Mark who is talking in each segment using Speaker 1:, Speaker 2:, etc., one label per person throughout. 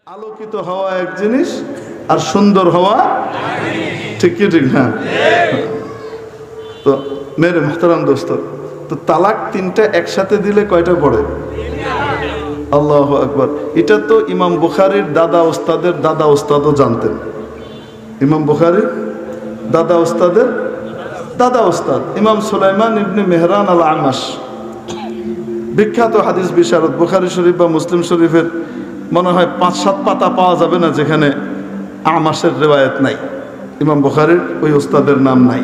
Speaker 1: আলোকিত হওয়া এক জিনিস আর সুন্দর হওয়া ঠিক কি ঠিক না? তো মেরে মুহতারাম দোস্ত, তো তালাক তিনটা একসাথে দিলে কয়টা পড়ে? আল্লাহু আকবার। এটা তো ইমাম বুখারীর দাদা ওস্তাদের দাদা ওস্তাদও জানতেন। ইমাম বুখারীর দাদা ওস্তাদের দাদা ওস্তাদ ইমাম সুলাইমান ইবনে মেহরান আল আমাশ, বিখ্যাত হাদিস বিশারদ। বুখারী শরীফ বা মুসলিম শরীফের মনে হয় 5-7 পাতা পাওয়া যাবে না যেখানে আমাশের রেওয়ায়েত নাই, ইমাম বুখারীর ওই ওস্তাদের নাম নাই।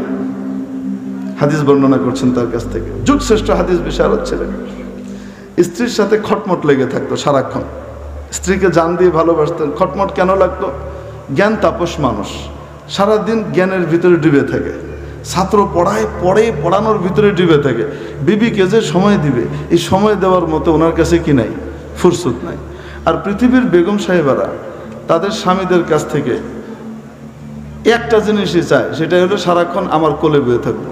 Speaker 1: হাদিস বর্ণনা করছেন তার কাছ থেকে। যুগ শ্রেষ্ঠ হাদিস বিশারদ ছিলেন। স্ত্রীর সাথে খটমট লেগে থাকতো সারাক্ষণ, স্ত্রীকে জান দিয়ে ভালোবাসতেন। খটমট কেন লাগতো? জ্ঞান তাপস মানুষ, সারাদিন জ্ঞানের ভিতরে ডুবে থাকে। ছাত্র পড়ানোর ভিতরে ডুবে থাকে। বিবিকে যে সময় দিবে, এই সময় দেওয়ার মতো ওনার কাছে কি নাই? ফুরসত নাই। আর পৃথিবীর বেগম সাহেবারা তাদের স্বামীদের কাছ থেকে একটা জিনিসই চায়, সেটা হলো সারাক্ষণ আমার কোলে বয়ে থাকবো।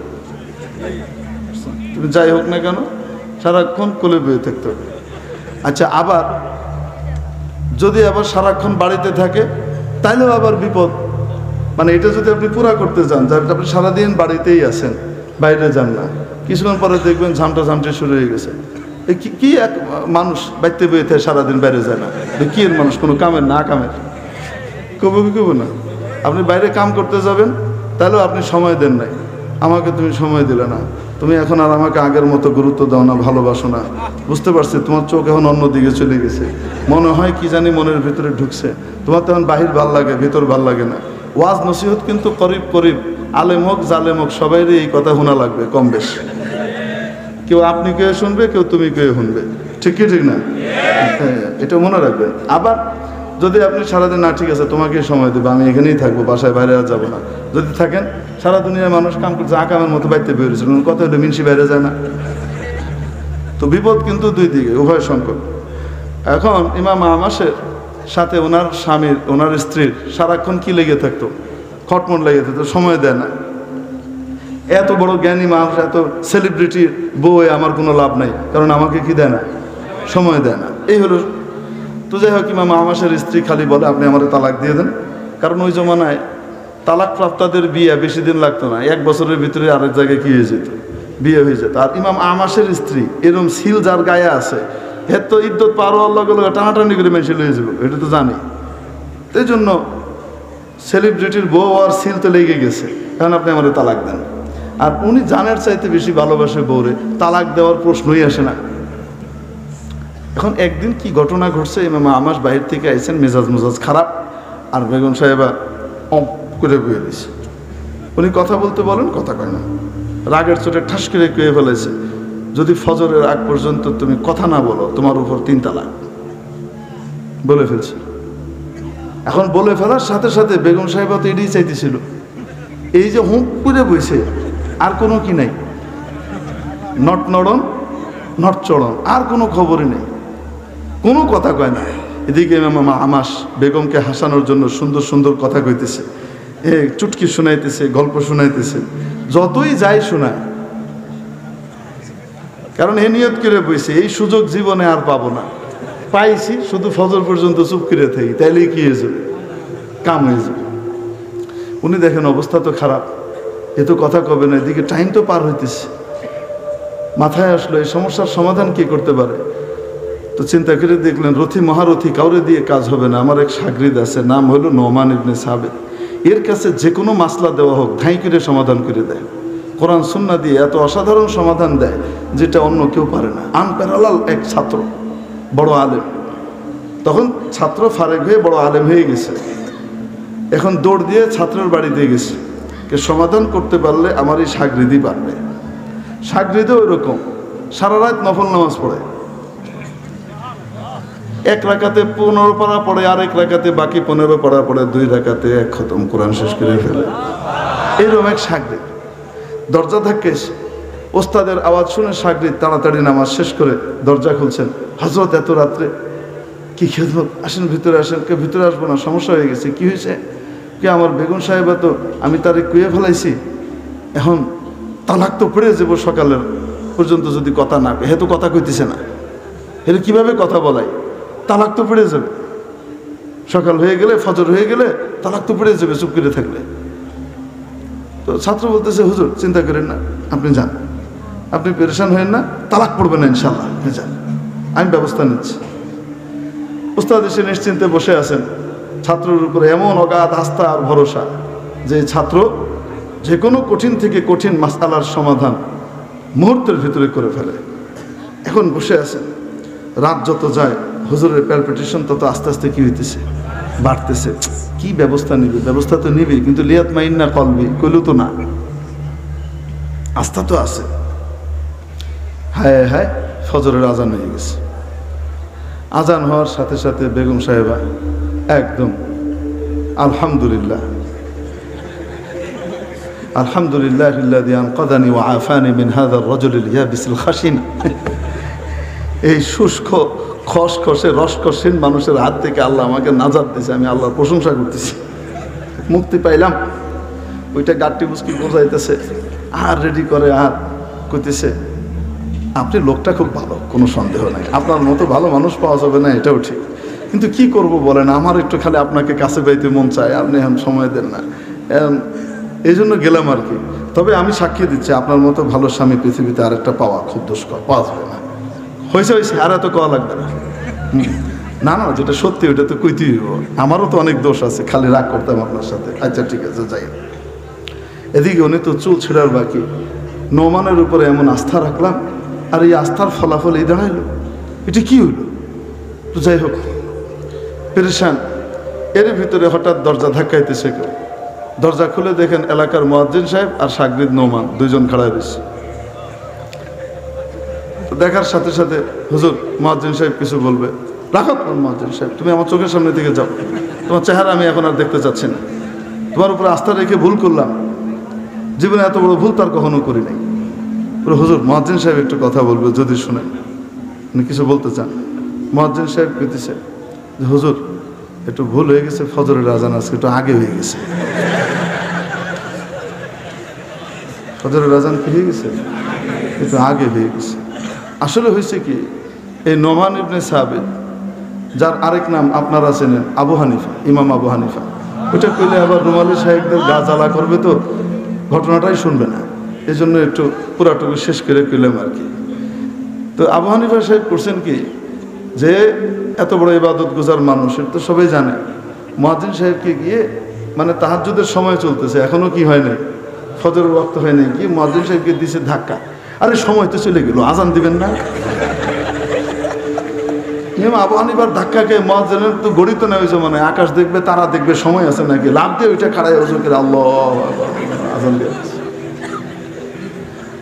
Speaker 1: তুমি যাই হোক না কেন, সারাক্ষণ কোলে বয়ে থাকতে হবে। আচ্ছা, আবার যদি আবার সারাক্ষণ বাড়িতে থাকে তাইলেও আবার বিপদ। মানে এটা যদি আপনি পুরা করতে চান, যাতে আপনি সারাদিন বাড়িতেই আছেন, বাইরে যান না, কিছুক্ষণ পরে দেখবেন ঝামটা শুরু হয়ে গেছে। কি এক মানুষ বাইতে বয়ে থাকে সারাদিন, বাইরে যায় না, কি এর মানুষ? কোনো কামের না কামের কবো কি কবো না? আপনি বাইরে কাম করতে যাবেন, তাহলেও আপনি সময় দেন নাই। আমাকে তুমি সময় দিলে না, তুমি এখন আর আমাকে আগের মতো গুরুত্ব দাও না, ভালোবাসো না। বুঝতে পারছি তোমার চোখ এখন অন্যদিকে চলে গেছে, মনে হয় কি জানি মনের ভিতরে ঢুকছে। তোমার তখন বাহির ভাল লাগে, ভিতর ভাল লাগে না। ওয়াজ নসিহত কিন্তু করিব আলেম হোক জালেম হোক সবাইরই এই কথা শোনা লাগবে কম বেশ। কেউ আপনি কেউ শুনবে, কেউ তুমি কেউ শুনবে, ঠিক কি ঠিক না? হ্যাঁ, এটা মনে রাখবেন। আবার যদি আপনি সারাদিন না, ঠিক আছে তোমাকে সময় দেবো, আমি এখানেই থাকবো, বাসায় বাইরে আর যাবো না, যদি থাকেন, সারা দুনিয়ার মানুষ কাম করছে আকামের মতো বাইতে বেরিয়েছে, কথা হলে মিনসি বাইরে যায় না। তো বিপদ কিন্তু দুই দিকে, উভয় সংকট। এখন ইমাম আমাশের সাথে ওনার স্বামীর, ওনার স্ত্রীর সারাক্ষণ কি লেগে থাকতো? খটমট লেগে থাকতো, সময় দেয় না। এত বড় জ্ঞানী মানুষ, এত সেলিব্রিটির বউ, আমার কোনো লাভ নাই, কারণ আমাকে কি দেয় না? সময় দেয় না। এই হলো। তো যাই হোক, ইমাম আমাশের স্ত্রী খালি বলে আপনি আমার তালাক দিয়ে দেন, কারণ ওই জমানায় তালাক প্রাপ্তাদের বিয়ে বেশি দিন লাগতো না, 1 বছরের ভিতরে আরেক জায়গায় কি হয়ে যেত, বিয়ে হয়ে যেত। আর ইমাম আমাশের স্ত্রী এরকম সিল যার গায়ে আছে, এর তো ইদ্যত পারো আল্লাহ টানাটানি করে মেনশন হয়ে যাবো, এটা তো জানি। এই জন্য সেলিব্রিটির বউ আর সিল তো লেগে গেছে, এখন আপনি আমার তালাক দেন। আর উনি জানের চাইতে বেশি ভালোবাসে বউরে, তালাক দেওয়ার প্রশ্নই আসে না। এখন একদিন কি ঘটনা ঘটছে, ইমাম আমাশ বাহির থেকে আইছেন, মেজাজ খারাপ, আর বেগম সাহেবা করে বয়ে দিছে। উনি কথা বলতে বলেন, কথা কয় না, রাগের চোটে ঠাস করে কুয়ে ফেলেছে, যদি ফজরের আগ পর্যন্ত তুমি কথা না বলো তোমার উপর 3 তালাক বলে ফেলছে। এখন বলে ফেলার সাথে সাথে বেগম সাহেবা তো এটাই চাইতেছিল, এই যে হুঁক করে বইছে, আর কোনো কি নাই, নট নড়ন নট চড়ন, আর কোনো খবরই নেই, কোনো কথা কয় না। এদিকে ইমাম আমাশ বেগমকে হাসানোর জন্য সুন্দর সুন্দর কথা কইতেছে, চুটকি শোনাইতেছে, গল্প শোনাইতেছে, যতই যাই শোনায়, কারণ এ নিয়ত করে বইছে এই সুযোগ জীবনে আর পাবো না, পাইছি শুধু ফজর পর্যন্ত চুপ করে থাকি, তাইলে কি হয়ে যাবে, কাম হয়ে যাবে। উনি দেখেন অবস্থা তো খারাপ, এ তো কথা কবে না, এদিকে টাইম তো পার হইতেছে। মাথায় আসলো এই সমস্যার সমাধান কি করতে পারে। তো চিন্তা করে দেখলেন রথী মহারথী কাউরে দিয়ে কাজ হবে না, আমার এক শাগরিদ আছে, নাম হলো নোমান ইবনে সাবিত, এর কাছে যে কোনো মাসলা দেওয়া হোক ধাই করে সমাধান করে দেয়, কোরআন সুন্নাহ দিয়ে এত অসাধারণ সমাধান দেয় যেটা অন্য কেউ পারে না। আনপ্যারালাল এক ছাত্র, বড় আলেম। তখন ছাত্র ফারেক হয়ে বড় আলেম হয়ে গেছে, এখন দৌড় দিয়ে ছাত্রের বাড়িতে গেছে, কে সমাধান করতে পারলে আমার এই শাগরিদই পারবে। শাগরিদও ওইরকম সারা রাত নফল নামাজ পড়ে, 1 রাকাতে 15 পারা পড়ে, আর 1 রাকাতে বাকি 15 পারা পড়ে, 2 রাকাতে 1 খতম কোরআন শেষ করে ফেলে। এরকম এক শাগরিদ দরজা ধাক্কে ওস্তাদের আওয়াজ শুনে শাগরিদ তাড়াতাড়ি নামাজ শেষ করে দরজা খুলছেন। হযরত এত রাত্রে কি খেদমত, আসেন ভিতরে আসেন। কে ভিতরে আসবো না, সমস্যা হয়ে গেছে। কি হয়েছে? কে আমার বেগম সাহেবা তো আমি তারে কুয়ে ফেলাইছি, এখন তালাক তো পড়ে যাবো সকালের পর্যন্ত যদি কথা না কয়। হে তো কথা কইতেছে না, এর কিভাবে কথা বলাই, তালাক তো পড়ে যাবে। সকাল হয়ে গেলে, ফজর হয়ে গেলে তালাক তো পড়ে যাবে চুপ করে থাকলে। তো ছাত্র বলতেছে, হুজুর চিন্তা করেন না, আপনি যান, আপনি পেরেশান হয়েন না, তালাক পড়বেন না ইনশাল্লাহ, আপনি যান, আমি ব্যবস্থা নিচ্ছি। উস্তাদ এসে নিশ্চিন্তে বসে আছেন। ছাত্রের উপরে এমন অগাধ আস্থা আর ভরসা যে ছাত্র যে কোনো কঠিন থেকে কঠিন মাসআলার সমাধান মুহূর্তের ভিতরে করে ফেলে। এখন বসে আছেন, রাত যত যায় হুজুরের প্যালপিটেশন তত আস্তে আস্তে কি হইতেছে, বাড়তেছে। কি ব্যবস্থা নিবে? ব্যবস্থা তো নিবি, কিন্তু লিয়াত মাইন্না কলবি কইলেও তো না, আস্থা তো আছে। হায় হায়, ফজরের আজান হয়ে গেছে। আজান হওয়ার সাথে সাথে বেগম সাহেবা একদম আলহামদুলিল্লাহ আলহামদুলিল্লাহিল্লাযী আনকাযানি ওয়া আফানি মিন হাযার রাজুলিল ইয়াবিসিল খাশিন, এই শুষ্ক খসখসে রসকসীন মানুষের হাত থেকে আল্লাহ আমাকে নাজাত দিয়েছে, আমি আল্লাহর প্রশংসা করতেছি, মুক্তি পাইলাম। ওইটা গাট্টি বুসকি বোঝাইতেছে আর রেডি করে আর কইতেছে, আপনি লোকটা খুব ভালো, কোনো সন্দেহ নাই, আপনার মতো ভালো মানুষ পাওয়া যাবে না, এটাও ঠিক, কিন্তু কি করব বলেন, আমার একটু খালি আপনাকে কাছে পাইতে মন চায়, আপনি এখন সময় দেন না, এই জন্য গেলাম আর কি। তবে আমি সাক্ষী দিচ্ছি, আপনার মতো ভালো স্বামী পৃথিবীতে আরেকটা পাওয়া খুব দুষ্কর, পাওয়া যাবে না। হয়েছে আর এত কওয়া লাগবে না। না না, যেটা সত্যি ওটা তো কইতেই হইব, আমারও তো অনেক দোষ আছে, খালি রাগ করতাম আপনার সাথে। আচ্ছা ঠিক আছে, যাই। এদিকে উনি তো চুল ছেঁড়ার বাকি, নোমানের উপরে এমন আস্থা রাখলাম, আর এই আস্থার ফলাফল এই দাঁড়াইল, এটা কি হইল? তো যাই হোক, পেরেশান। এর ভিতরে হঠাৎ দরজা ধাক্কাইতেছে কেউ, দরজা খুলে দেখেন এলাকার মুয়াজ্জিন সাহেব আর সাগরিদ নোমান দুইজন খাড়া রয়েছে। তো দেখার সাথে সাথে হুজুর, মুয়াজ্জিন সাহেব কিছু বলবে, রাখো তোমার মুয়াজ্জিন সাহেব, তুমি আমার চোখের সামনে থেকে যাও, তোমার চেহারা আমি এখন আর দেখতে চাচ্ছি না, তোমার উপরে আস্থা রেখে ভুল করলাম, জীবনে এত বড় ভুল তার কখনো করি নাই। হুজুর, মুয়াজ্জিন সাহেব একটু কথা বলবে, যদি শুনেন, উনি কিছু বলতে চান। মুয়াজ্জিন সাহেব কইতেছে যে হুজুর, একটু ভুল হয়ে গেছে, ফজরের আজান আজকে একটু আগে হয়ে গেছে। ফজরের আজান কি হয়ে গেছে? একটু আগে হয়ে গেছে। আসলে হয়েছে কি, এই নোমান ইবনে সাবিত, যার আরেক নাম আপনারা চেনেন আবু হানিফা, ইমাম আবু হানিফা, ওইটা কইলে আবার রুমালি সাহেবদের গা জ্বালা করবে, তো ঘটনাটাই শুনবে না, এই জন্য একটু পুরাটুকু শেষ করে কইলাম আর কি। তো আবু হানিফা সাহেব করছেন কি, যে এত বড় ইবাদত গুজার মানুষের তো সবাই জানে, মুয়াজ্জিন সাহেবকে গিয়ে, মানে তাহাজ্জুদের সময় চলতেছে, এখনো কি হয় নাই, ফজরের ওয়াক্ত হয় নাই, গিয়ে মুয়াজ্জিন সাহেবকে দিছে ধাক্কা, আরে সময় তো চলে গেল, আজান দিবেন না। আবু হানিফার ধাক্কা খেয়ে মুয়াজ্জিনের তো গড়িত না ওই জমানায়, আকাশ দেখবে, তারা দেখবে, সময় আছে নাকি, লাভ দিয়ে ওইটা খাড়াই ওযু করে আল্লাহ আজান দিয়ে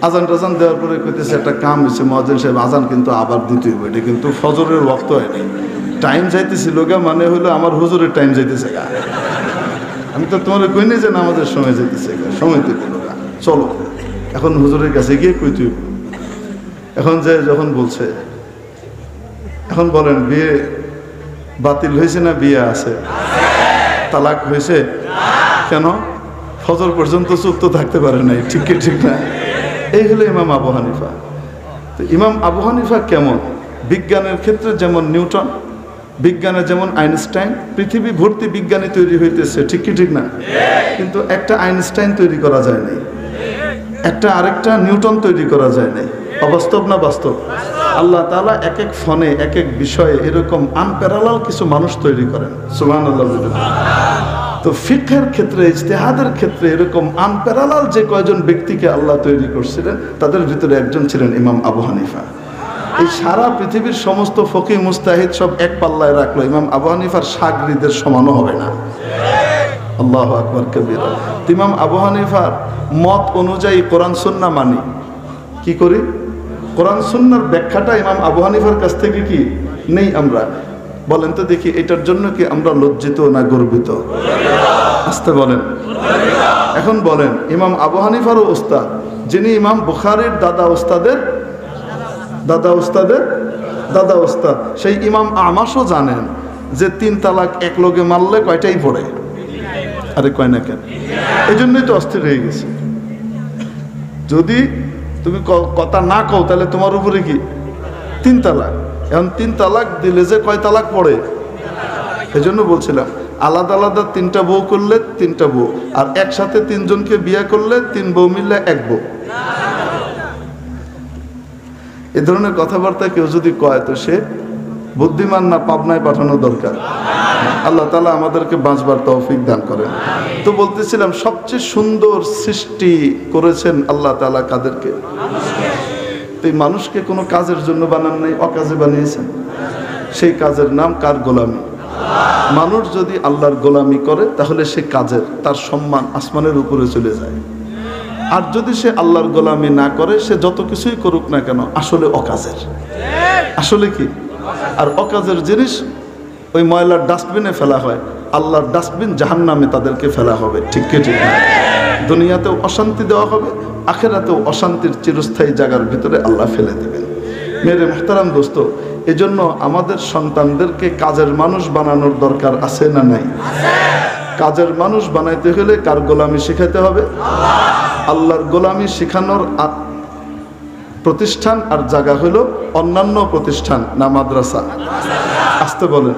Speaker 1: আজান টাজান দেওয়ার পরে কইতেছে একটা কাম হয়েছে মুয়াজ্জিন সাহেব, আজান কিন্তু আবার দিতে হইব, এটা কিন্তু ফজরের ওয়াক্ত হয়নি, টাইম যাইতেছিল গা, মানে হলো আমার হুজুরের টাইম যাইতেছে গা, আমি তো তোমার কই নাই যে আমাদের সময় যাইতেছে গা, সময় তো দিল গা, চলো এখন হুজুরের কাছে গিয়ে কইতে হইব। এখন যে যখন বলছে, এখন বলেন বিয়ে বাতিল হয়েছে না বিয়ে আছে? তালাক হয়েছে? কেন? ফজর পর্যন্ত চুপ তো থাকতে পারে নাই, ঠিক কি ঠিক না? এই হলো ইমাম আবু হানিফা। তো ইমাম আবু হানিফা কেমন? বিজ্ঞানের ক্ষেত্রে যেমন নিউটন, বিজ্ঞানে যেমন আইনস্টাইন, পৃথিবী ভর্তি বিজ্ঞানী তৈরি হইতেছে, ঠিক কি ঠিক না? কিন্তু একটা আইনস্টাইন তৈরি করা যায় নাই, একটা আরেকটা নিউটন তৈরি করা যায় নাই। অবাস্তব না বাস্তব? আল্লাহ তাআলা এক এক ফনে এক এক বিষয়ে এরকম আনপ্যারালাল কিছু মানুষ তৈরি করেন, সুবহানাল্লাহ। তো ফিকহের ক্ষেত্রে, ইজতিহাদের ক্ষেত্রে এরকম আনপ্যারালাল যে কয়জন ব্যক্তিকে আল্লাহ তৈরি করছিলেন, তাদের ভিতরে একজন ছিলেন ইমাম আবু হানিফা। এই সারা পৃথিবীর সমস্ত ফকিহ মুজতাহিদ সব এক পাল্লায় রাখলো, ইমাম আবু হানিফার শাগরিদের সমানও হবে না। আল্লাহু আকবার কবীরা। ইমাম আবু হানিফার মত অনুযায়ী কোরআন সুন্নাহ মানি, কি করি? কোরআন সুন্নাহর ব্যাখ্যাটা ইমাম আবু হানিফার কাছ থেকে কি নেই আমরা? বলেন তো দেখি, এটার জন্য কি আমরা লজ্জিত না গর্বিত? আসতে বলেন। এখন বলেন, ইমাম আবু হানিফারও ওস্তাদ, যিনি ইমাম বুখারীর দাদা ওস্তাদের দাদা ওস্তাদের দাদা ওস্তাদ, সেই ইমাম আমাশও জানেন যে 3 তালাক এক লগে মারলে কয়টাই পড়ে? আরে কয় না কেন? এই জন্যই তো অস্থির হয়ে গেছে। যদি তুমি কথা না কও তাহলে তোমার উপরে কি 3 তালাক। এখন 3 তালাক দিলে যে কয় তালাক পড়ে? এই জন্য বলছিলাম আলাদা আলাদা 3টা বউ করলে 3টা বউ, আর একসাথে 3 জনকে বিয়ে করলে 3 বউ মিললে 1 বউ। এ ধরনের কথাবার্তা কেউ যদি কয় তো সে বুদ্ধিমান না, পাবনায় পাঠানো দরকার। আল্লাহ তাআলা আমাদেরকে বাঁচবার তৌফিক দান করেন। তো বলতেছিলাম সবচেয়ে সুন্দর সৃষ্টি করেছেন আল্লাহ তাআলা কাদেরকে? তো এই মানুষকে কোনো কাজের জন্য বানান নাই, অকাজে বানিয়েছেন। সেই কাজের নাম কার? গোলামি। মানুষ যদি আল্লাহর গোলামি করে তাহলে সে কাজের, তার সম্মান আসমানের উপরে চলে যায়। আর যদি সে আল্লাহর গোলামি না করে, সে যত কিছুই করুক না কেন আসলে অকাজের। আসলে কি? আর অকাজের জিনিস ওই ময়লার ডাস্টবিনে ফেলা হয়, আল্লাহর ডাস্টবিন জাহান্নামে তাদেরকে ফেলা হবে। ঠিক কি ঠিক না? দুনিয়াতেও অশান্তি দেওয়া হবে, আখিরাতেও অশান্তির চিরস্থায়ী জায়গার ভিতরে আল্লাহ ফেলে দেবেন। মেরে মুহতারাম দোস্ত, এজন্য আমাদের সন্তানদেরকে কাজের মানুষ বানানোর দরকার আছে না নাই? কাজের মানুষ বানাইতে হলে কার গোলামি শেখাতে হবে? আল্লাহর গোলামি শেখানোর প্রতিষ্ঠান আর জায়গা হলো অন্যান্য প্রতিষ্ঠান না মাদ্রাসা? আসতে বলেন।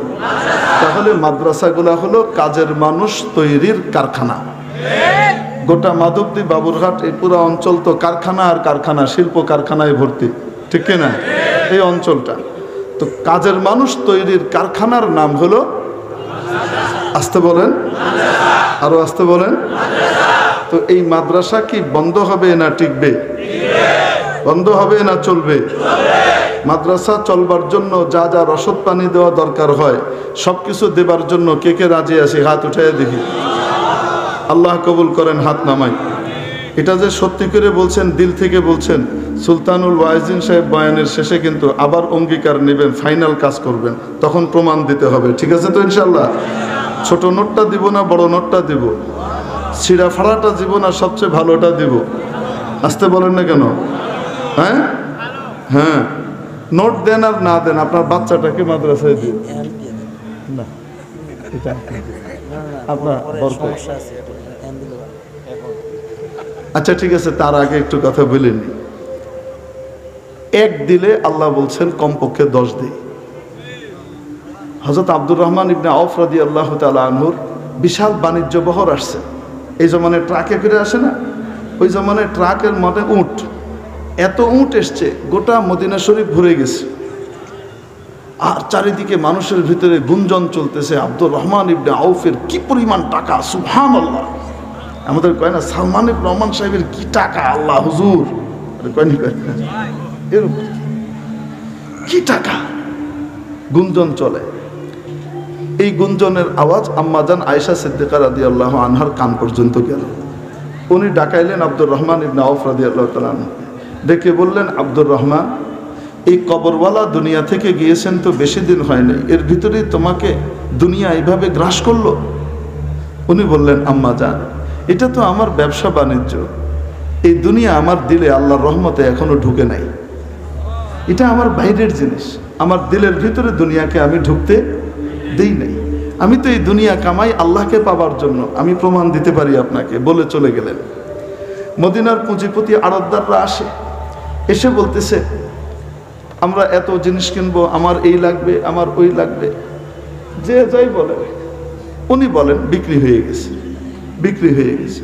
Speaker 1: তাহলে মাদ্রাসাগুলা হলো কাজের মানুষ তৈরির কারখানা। গোটা মাধবদী, বাবুরঘাট, এই পুরো অঞ্চল তো কারখানা আর কারখানা, শিল্প কারখানায় ভর্তি। ঠিক কিনা? এই অঞ্চলটা তো কাজের মানুষ তৈরির কারখানার নাম হলো, আসতে বলেন, আরো আসতে বলেন। তো এই মাদ্রাসা কি বন্ধ হবে না টিকবে? বন্ধ হবে না চলবে? মাদ্রাসা চলবার জন্য যা যা রসদ পানি দেওয়া দরকার হয় সবকিছু দেবার জন্য কে কে রাজি আছে? হাত উঠাই দেখি। আল্লাহ কবুল করেন, হাত নামাই। এটা যে সত্যি করে বলছেন, দিল থেকে বলছেন, সুলতানুল ওয়াইজিন সাহেব বয়ানের শেষে কিন্তু আবার অঙ্গীকার নেবেন, ফাইনাল কাজ করবেন, তখন প্রমাণ দিতে হবে। ঠিক আছে তো ইনশাল্লাহ? ছোট নোটটা দিব না বড় নোটটা দিব? ছিঁড়া ফাড়াটা দিব না সবচেয়ে ভালোটা দিব? আসতে বলেন না কেন? হ্যাঁ হ্যাঁ, নোট দেন আর না দেন, আপনার বাচ্চাটাকে মাদ্রাসায় দিন না, এটা আপনার দরকার। আচ্ছা ঠিক আছে, তার আগে একটু কথা বলিনি। 1 দিলে আল্লাহ বলছেন কমপক্ষে 10 দিই। হযরত আব্দুর রহমান ইবনে আউফ রাদিয়াল্লাহু তাআলা আনহুর বিশাল বাণিজ্য বহর আসছে। এই জমানে ট্রাকে করে আসে না, ওই জমানে ট্রাকের মধ্যে উট, এত উট এসছে গোটা মদিনা শরীফ ভরে গেছে। আর চারিদিকে মানুষের ভিতরে গুঞ্জন চলতেছে, আব্দুর রহমান ইবনে আউফের কি পরিমাণ টাকা, সুবহানাল্লাহ। আমাদের কয় না সালমান ইবনে রহমান সাহেবের কি টাকা, আল্লাহ হুজুর কয়নি, এরকম কি টাকা, গুঞ্জন চলে। এই গুঞ্জনের আওয়াজ আম্মাজান আয়েশা সিদ্দিকা রাদিয়াল্লাহু আনহার কান পর্যন্ত গেল। উনি ডাকাইলেন আব্দুর রহমান ইবনে আউফ রাদিয়াল্লাহু তাআলা আনহু, ডেকে বললেন, আব্দুর রহমান, এই কবরওয়ালা দুনিয়া থেকে গিয়েছেন তো বেশি দিন হয়নি, এর ভিতরেই তোমাকে দুনিয়া এইভাবে গ্রাস করলো? উনি বললেন, আম্মাজান, এটা তো আমার ব্যবসা বাণিজ্য, এই দুনিয়া আমার দিলে আল্লাহর রহমতে এখনো ঢুকে নাই, এটা আমার বাইরের জিনিস, আমার দিলের ভিতরে দুনিয়াকে আমি ঢুকতে দেই নাই। আমি তো এই দুনিয়া কামাই আল্লাহকে পাবার জন্য, আমি প্রমাণ দিতে পারি আপনাকে, বলে চলে গেলেন। মদিনার পুঁজিপতি আড়তদাররা আসে, এসে বলতেছে, আমরা এত জিনিস কিনবো, আমার এই লাগবে, আমার ওই লাগবে, যে যাই বলে। উনি বলেন বিক্রি হয়ে গেছে, বিক্রি হয়ে গেছে,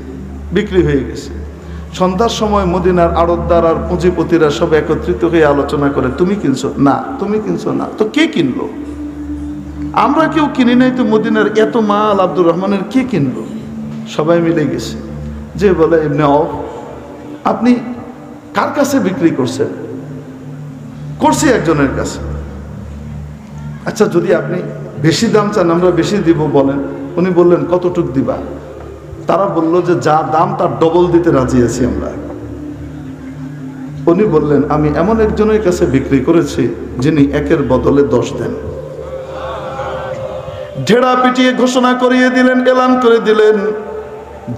Speaker 1: বিক্রি হয়ে গেছে। সন্ধ্যার সময় মদিনার আড়তদার আর পুঁজিপতিরা সব একত্রিত হয়ে আলোচনা করে, তুমি কিনছো না, তুমি কিনছো না, তো কে কিনলো? আমরা কেউ কিনি নাই তো, মদিনার এত মাল আব্দুর রহমানের কে কিনলো? সবাই মিলে গেছে। যে বলে, ইবনে আউফ, আপনি কার কাছে বিক্রি করছেন? করছি একজনের কাছে। আচ্ছা, যদি আপনি বেশি দাম চান আমরা বেশি দিব বলেন। উনি বললেন, কতটুক দিবা? তারা বলল যে যা দাম তার ডবল দিতে রাজি আছি আমরা। উনি বললেন, আমি এমন একজনের কাছে বিক্রি করেছি যিনি 1-এর বদলে 10 দেন। ঢেড়া পিটিয়ে ঘোষণা করিয়ে দিলেন, এলান করে দিলেন,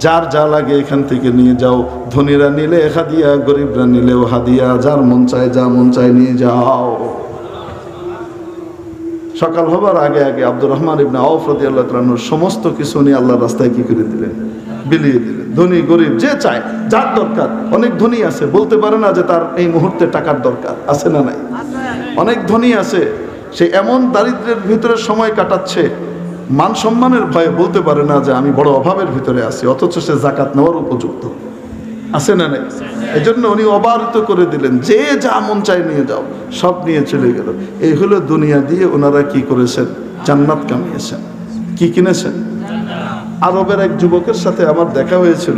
Speaker 1: যার যা লাগে এখান থেকে নিয়ে যাও, ধনীরা নিলে হাদিয়া, গরিবরা নিলেও হাদিয়া, যার মন চায় যা মন চায় নিয়ে যাও। সকাল হবার আগে আগে আব্দুর রহমান ইবনে আউফ রাদিয়াল্লাহু তাআলা আনহু সমস্ত কিছু নিয়ে আল্লাহর রাস্তায় কি করে দিলেন? বিলিয়ে দিলেন। ধনী গরিব যে চায়, যার দরকার। অনেক ধনী আছে বলতে পারে না যে তার এই মুহূর্তে টাকার দরকার আছে না নাই? অনেক ধনী আছে, সে এমন দারিদ্র্যের ভিতরে সময় কাটাচ্ছে, মান সম্মানের ভয়ে বলতে পারে না যে আমি বড় অভাবের ভিতরে আছি, অথচ সে জাকাত নেওয়ার উপযুক্ত আছে না নাই? এই জন্য উনি অবারিত করে দিলেন, যে যা মন চাই নিয়ে যাও, সব নিয়ে চলে গেল। এই হলো দুনিয়া দিয়ে ওনারা কি করেছেন? জান্নাত কামিয়েছেন। কি কিনেছেন? আরবের এক যুবকের সাথে আমার দেখা হয়েছিল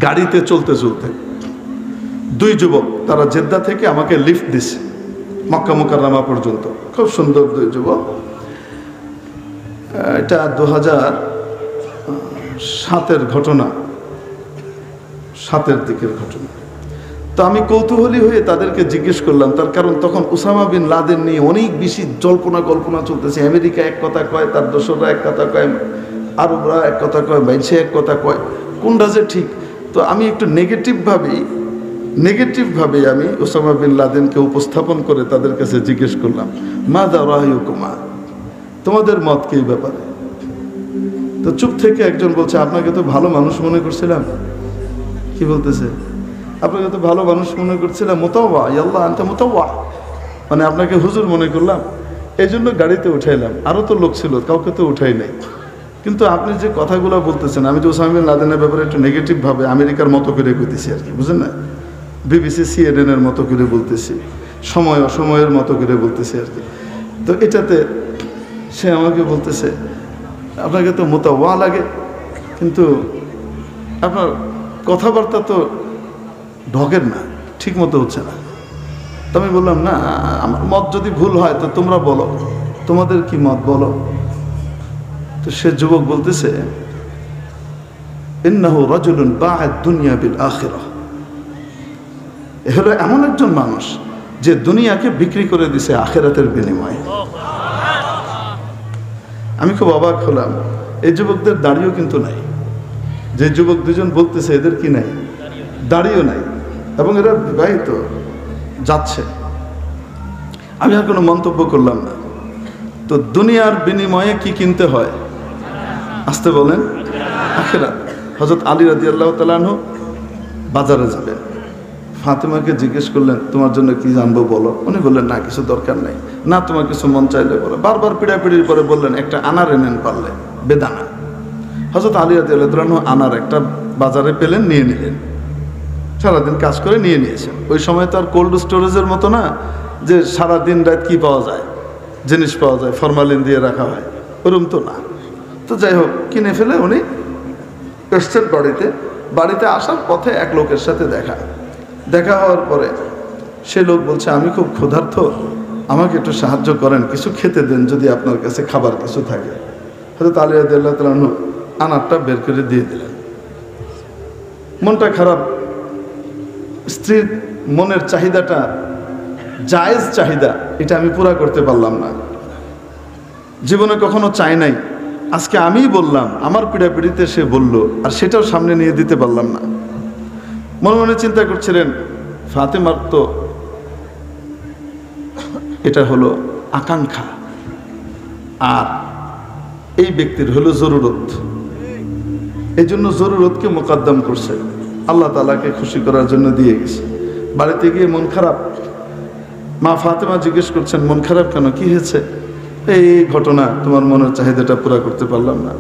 Speaker 1: গাড়িতে চলতে চলতে। দুই যুবক, তারা জেদ্দা থেকে আমাকে লিফট দিছে মক্কা মুকাররমা পর্যন্ত। খুব সুন্দর দুই যুবক। এটা 2007-এর ঘটনা, 7-এর দিকের ঘটনা। তো আমি কৌতূহলী হয়ে তাদেরকে জিজ্ঞেস করলাম, তার কারণ তখন উসামা বিন লাদেন নিয়ে অনেক বেশি কল্পনা চলতেছে। আমেরিকা এক কথা কয়, তার দোসররা এক কথা কয়, আরবরা এক কথা কয়, বাইশে এক কথা কয়, কোনটা যে ঠিক। তো আমি একটু নেগেটিভভাবে আমি উসামা বিন লাদেনকে উপস্থাপন করে তাদের কাছে জিজ্ঞেস করলাম, মাযা রায়ুকুমা, তোমাদের মত কি এই ব্যাপারে? তো চুপ থেকে একজন বলছে, আপনাকে তো ভালো মানুষ মনে করছিলাম। কি বলতেছে? আপনাকে তো ভালো মানুষ মনে করছিলাম, মুতাওয়া ইয়াল্লাহ আনতা মুতাওয়া, মানে আপনাকে হুজুর মনে করলাম, এই জন্য গাড়িতে উঠাইলাম। আরও তো লোক ছিল, কাউকে তো উঠাই নাই। কিন্তু আপনি যে কথাগুলো বলতেছেন, আমি তো ওসামা বিন লাদেনের ব্যাপারে একটু নেগেটিভভাবে আমেরিকার মতো করে কইতেছি আর কি, বুঝলেন না? বিবিসি সিএনএনের মতো করে বলতেছি, সময় অসময়ের মতো করে বলতেছি আর কি। তো এটাতে সে আমাকে বলতেছে, আপনাকে তো মুতাওয়া লাগে, কিন্তু আপনার কথাবার্তা তো ঢকের না, ঠিক মতো হচ্ছে না। তো আমি বললাম, না, আমার মত যদি ভুল হয় তো তোমরা বলো, তোমাদের কি মত বলো। তো সে যুবক বলতেছে, ইন্নাহু রাজুলুন বাআদ দুনিয়া বিল আখিরাহ, এ হলো এমন একজন মানুষ যে দুনিয়াকে বিক্রি করে দিছে আখিরাতের বিনিময়ে। আমি খুব অবাক হলাম। এই যুবকদের দাড়িও কিন্তু নাই। যে যুবক দুজন বলতেছে, এদের কি নাই? দাড়িও নাই, এবং এরা বিবাহিত, যাচ্ছে। আমি আর কোনো মন্তব্য করলাম না। তো দুনিয়ার বিনিময়ে কি কিনতে হয়? আসতে বলেন, আখিরাত। হযরত আলী রাদিয়াল্লাহু তাআলা আনহু বাজারে যাবেন, ফাতেমাকে জিজ্ঞেস করলেন, তোমার জন্য কি জানবো বলো। উনি বললেন, না, কিছু দরকার নাই। না, তোমার কিছু মন চাইলে বলো। বারবার পিড়াপিড়ির পরে বললেন, একটা আনার এনেন পারলে, বেদানা। হযরত আলী রাদিয়াল্লাহু তাআলা আনহু আনার একটা বাজারে পেলেন, নিয়ে নিলেন। সারাদিন কাজ করে নিয়ে নিয়েছেন। ওই সময় তো আর কোল্ড স্টোরেজের মতো না যে সারাদিন রাত কি পাওয়া যায়, জিনিস পাওয়া যায়, ফরমালিন দিয়ে রাখা হয়, ওরকম তো না। তো যাই হোক, কিনে ফেলে উনি এসছেন বাড়িতে আসার পথে এক লোকের সাথে দেখা হওয়ার পরে সে লোক বলছে, আমি খুব ক্ষুধার্ত, আমাকে একটু সাহায্য করেন, কিছু খেতে দেন যদি আপনার কাছে খাবার কিছু থাকে। হযরত আলী রাদিয়াল্লাহু তাআলা আনহু আনারটা বের করে দিয়ে দিলেন। মনটা খারাপ, স্ত্রীর মনের চাহিদাটা জায়েজ চাহিদা, এটা আমি পুরা করতে পারলাম না। জীবনে কখনো চাই নাই, আজকে আমিই বললাম, আমার পিড়াপিড়িতে সে বলল, আর সেটাও সামনে নিয়ে দিতে পারলাম না। মনে মনে চিন্তা করছিলেন, ফাতেমার তো এটা হলো আকাঙ্ক্ষা, আর এই ব্যক্তির হলো জরুরত। এই জন্য জরুরতকে মোকাদ্দম করছে, আল্লাহ তাআলাকে খুশি করার জন্য দিয়ে গেছে। বাড়িতে গিয়ে মন খারাপ, মা ফাতেমা জিজ্ঞেস করছেন, মন খারাপ কেন, কি হয়েছে? এই ঘটনা, তোমার মনের চাহিদাটা পুরা করতে পারলাম না।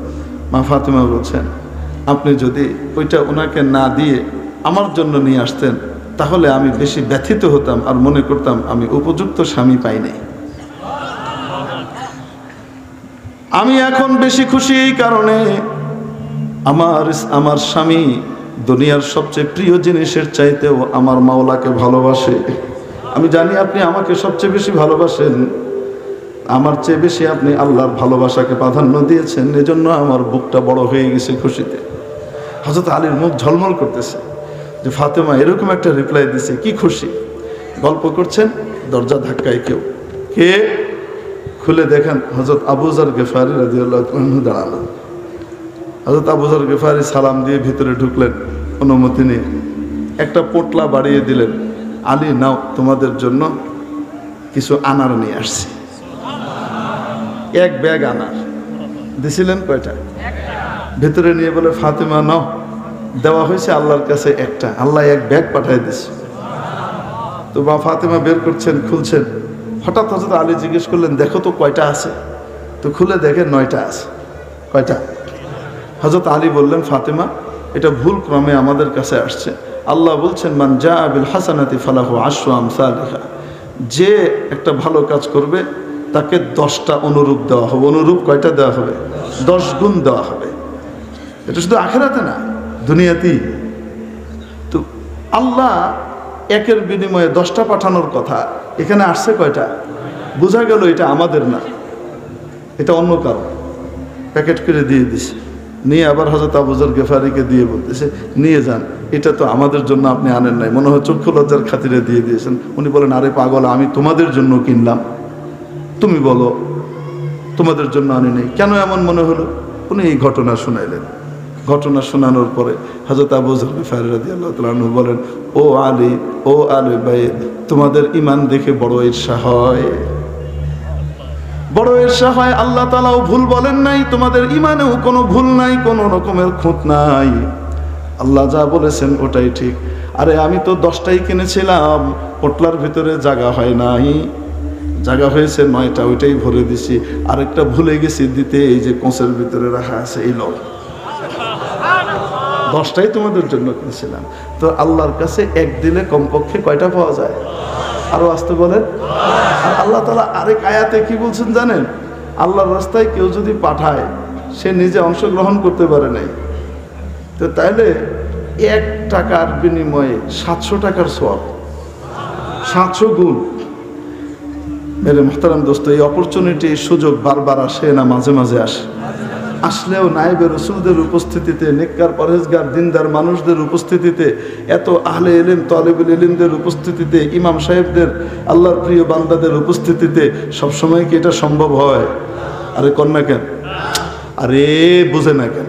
Speaker 1: মা ফাতেমা বলছেন, আপনি যদি ওইটা ওনাকে না দিয়ে আমার জন্য নিয়ে আসতেন, তাহলে আমি বেশি ব্যথিত হতাম আর মনে করতাম আমি উপযুক্ত স্বামী পাই নাই। আমি এখন বেশি খুশি এই কারণে, আমার স্বামী দুনিয়ার সবচেয়ে প্রিয় জিনিসের চাইতেও আমার মাওলাকে ভালোবাসে। আমি জানি আপনি আমাকে সবচেয়ে বেশি ভালোবাসেন, আমার চেয়ে বেশি আপনি আল্লাহর ভালোবাসাকে প্রাধান্য দিয়েছেন, এজন্য আমার বুকটা বড় হয়ে গেছে খুশিতে। হযরত আলীর মুখ ঝলমল করতেছে যে ফাতেমা এরকম একটা রিপ্লাই দিছে, কি খুশি। গল্প করছেন, দরজা ধাক্কায় কেউ, কে? খুলে দেখেন হযরত আবু যর গিফারী রাদিয়াল্লাহু আনহু দাঁড়ানো। হযরত আবু যর গিফারী সালাম দিয়ে ভিতরে ঢুকলেন অনুমতি নিয়ে, একটা পোটলা বাড়িয়ে দিলেন, আলী নাও, তোমাদের জন্য কিছু আনার নিয়ে আসছি। এক ব্যাগ আনার দিছিলেন। কয়টা? ভেতরে নিয়ে বলে, ফাতেমা নাও, দেওয়া হয়েছে আল্লাহর কাছে একটা, আল্লাহ এক ব্যাগ পাঠিয়ে দিচ্ছে। তো বা ফাতেমা বের করছেন, খুলছেন। হঠাৎ হযরত আলী জিজ্ঞেস করলেন, দেখো তো কয়টা আছে। তো খুলে দেখে 9টা আছে। কয়টা? হযরত আলী বললেন, ফাতেমা এটা ভুল ক্রমে আমাদের কাছে আসছে। আল্লাহ বলছেন, মান জা বিল হাসানাতি ফালাহু আশরু আমসালিহা, যে একটা ভালো কাজ করবে তাকে 10টা অনুরূপ দেওয়া হবে। অনুরূপ কয়টা দেওয়া হবে? 10 গুণ দেওয়া হবে। এটা শুধু আখিরাতে না, দুনিয়াতেই। তো আল্লাহ একের বিনিময়ে 10টা পাঠানোর কথা এখানে আসছে কয়টা? বোঝা গেল এটা আমাদের না, এটা অন্য কারো। প্যাকেট করে দিয়ে দিছে, নিয়ে আবার হযরত আবু যর গেফারিকে দিয়ে বলতেছে, নিয়ে যান, এটা তো আমাদের জন্য আপনি আনেন নাই, মনে হয় চক্ষু লজ্জার খাতিরে দিয়ে দিয়েছেন। উনি বলেন, আরে পাগল, আমি তোমাদের জন্য কিনলাম, তুমি বলো তোমাদের জন্য আনি নাই, কেন এমন মনে হলো? উনি এই ঘটনা শুনাইলেন। ঘটনা শোনানোর পরে হযরত আবু যর গিফারী রাদিয়াল্লাহু তাআলা আনহু বলেন, ও আলী, ও আলী ভাই, তোমাদের ঈমান দেখে বড় ঈর্ষা হয়, বড় ঈর্ষা হয়। আল্লাহ তাআলাও ভুল বলেন নাই, তোমাদের ঈমানেও কোনো ভুল নাই, কোনো রকমের খুঁত নাই। আল্লাহ যা বলেছেন ওটাই ঠিক। আরে আমি তো 10টাই কিনেছিলাম, পোটলার ভিতরে জায়গা হয় নাই, জায়গা হয়েছে 9টা, ওইটাই ভরে দিছি। আরেকটা ভুলে গেছি দিতে, এই যে কোঁচের ভিতরে রাখা আছে, এই লোক 10টাই তোমাদের জন্য কিনেছিলাম। তো আল্লাহর কাছে এক দিলে কমপক্ষে কয়টা পাওয়া যায়? আরো আসতে বলেন। আর আল্লাহ তাআলা আরেক আয়াতে কি বলছেন জানেন? আল্লাহর রাস্তায় কেউ যদি পাঠায়, সে নিজে অংশগ্রহণ করতে পারে নাই, তো তাইলে 1 টাকার বিনিময়ে 700 টাকার সওয়াব, 700 গুণ। মেরে মুহতারাম দোস্ত, এই অপরচুনিটি, এই সুযোগ বারবার আসে না, মাঝে মাঝে আসে। আসলেও নায়েবে রসুলদের উপস্থিতিতে, নেককার পরহেজগার দিনদার মানুষদের উপস্থিতিতে, এত আহলে ইলম তালিবুল ইলমদের উপস্থিতিতে, ইমাম সাহেবদের, আল্লাহর প্রিয় বান্দাদের উপস্থিতিতে সবসময় কি এটা সম্ভব হয়? আরে কন্যা কেন? আরে বুঝে না কেন?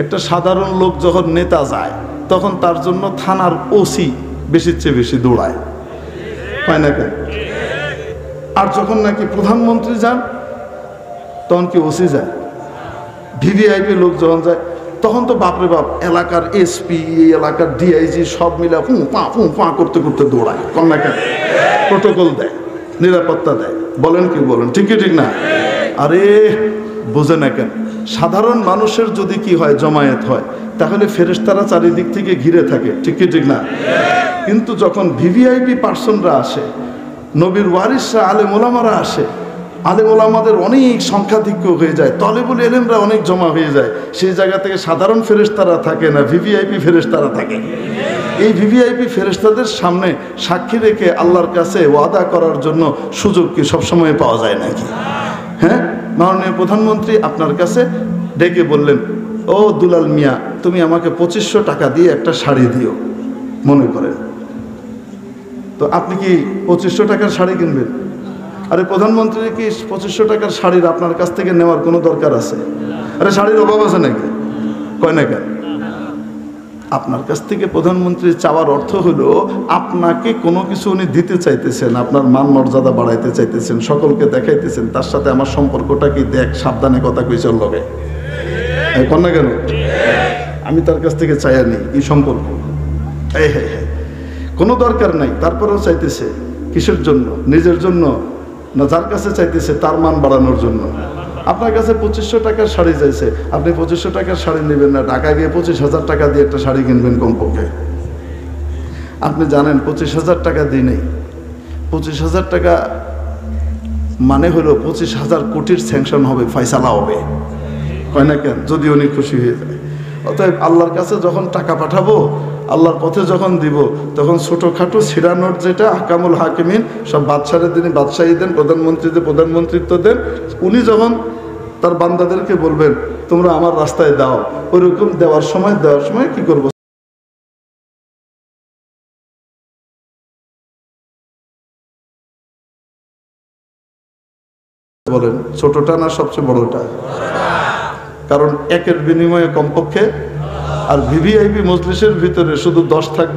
Speaker 1: একটা সাধারণ লোক যখন নেতা যায়, তখন তার জন্য থানার ওসি বেশির চেয়ে বেশি দৌড়ায়, হয় না কেন? আর যখন নাকি প্রধানমন্ত্রী যান, তখন কি ওসি যায়? ভিভিআইপি লোক যখন যায়, তখন তো বাপরে বাপ, এলাকার এসপি, এই এলাকার ডিআইজি সব মিলে ফু পা করতে করতে দৌড়ায়, কন্যা কেন? প্রোটোকল দেয়, নিরাপত্তা দেয়। বলেন কি বলেন? ঠিক কি ঠিক না? আরে বোঝে না কেন? সাধারণ মানুষের যদি কি হয়, জমায়েত হয়, তাহলে ফেরেশতারা চারিদিক থেকে ঘিরে থাকে, ঠিক কি ঠিক না? কিন্তু যখন ভিভিআইপি পার্সনরা আসে, নবীর ওয়ারিসরা, আলেম ওলামারা আসে, আলেম ওলামাদের অনেক সংখ্যাধিক্য হয়ে যায়, তলেবুল ইলমরা অনেক জমা হয়ে যায়, সেই জায়গা থেকে সাধারণ ফেরেশতারা থাকে না, ভিভিআইপি ফেরেশতারা থাকে। এই ভিভিআইপি ফেরেশতাদের সামনে সাক্ষী রেখে আল্লাহর কাছে ওয়াদা করার জন্য সুযোগ কি সবসময় পাওয়া যায় নাকি? হ্যাঁ, মাননীয় প্রধানমন্ত্রী আপনার কাছে ডেকে বললেন, ও দুলাল মিয়া, তুমি আমাকে 2500 টাকা দিয়ে একটা শাড়ি দিও, মনে করেন। তো আপনি কি 2500 টাকার শাড়ি কিনবেন? আরে প্রধানমন্ত্রী কি 2500 টাকার শাড়ির আপনার কাছ থেকে নেওয়ার কোনো দরকার আছে? আরে শাড়ির অভাব আছে নাকি? কয় না কেন? আপনার কাছ থেকে প্রধানমন্ত্রী চাওয়ার অর্থ হলো, আপনাকে কোনো কিছু উনি দিতে চাইতেছেন, আপনার মান মর্যাদা বাড়াইতে চাইতেছেন, সকলকে দেখাইতেছেন তার সাথে আমার সম্পর্কটা কি, দেখ সাবধানে কথা কই চল লগে, কন না কেন? আমি তার কাছ থেকে চাইয়া নিই এই সম্পর্ক, হ্যাঁ কোনো দরকার নাই, তারপরেও চাইতেছে। কিসের জন্য? নিজের জন্য না, যার কাছে চাইতেছে তার মান বাড়ানোর জন্য। আপনার কাছে 2500 টাকার শাড়ি চাইছে, আপনি 2500 টাকার শাড়ি নেবেন না, ঢাকা গিয়ে 25,000 টাকা দিয়ে একটা শাড়ি কিনবেন কমপক্ষে। আপনি জানেন 25,000 টাকা দিই নেই, 25,000 টাকা মানে হলো 25,000 কোটির স্যাংশন হবে, ফয়সালা হবে, হয় না কেন? যদি উনি খুশি হয়ে যায়। অতএব আল্লাহর কাছে যখন টাকা পাঠাবো, আল্লাহর পথে যখন দিব, তখন ছোটোখাটো ছিঁড়া নোট যেটা আহকামুল হাকিমিন, সব বাদশাহের দিনে বাদশাহী দেন, প্রধানমন্ত্রীদের প্রধানমন্ত্রিত্ব দেন, উনি যখন তার বান্দাদেরকে বলবেন তোমরা আমার রাস্তায় দাও, ওইরকম দেওয়ার সময় কি করব? বলেন ছোটটা না সবচেয়ে বড়টা? কারণ একের বিনিময়ে কমপক্ষে, আর ভিভিআইপি মজলিসের ভিতরে শুধু 10 থাকবে।